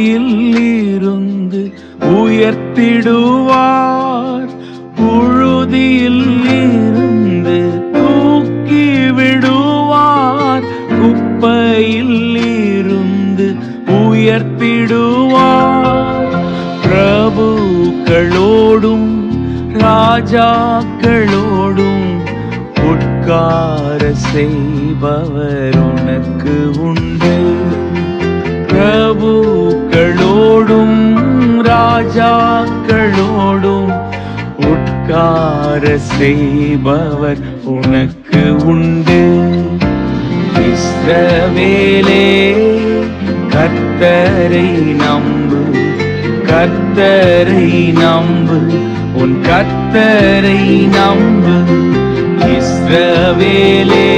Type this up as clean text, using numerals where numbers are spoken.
குப்பையில் இருந்து உயர்த்திடுவார், புழுதியில் இருந்து தூக்கி விடுவார், குப்பையில் இருந்து உயர்த்திடுவார். பிரபுக்களோடும் ராஜாக்களோடும் உட்கார செய்பவர் உனக்கு உண்டு. பிரபுக்களோடும் ராஜாக்களோடும் உட்கார செய்பவர் உனக்கு உண்டு. இஸ்ரவேலே கர்த்தரை நம்பு, கர்த்தரை நம்பு, உன் கர்த்தரை நம்பு. இஸ்ரவேலே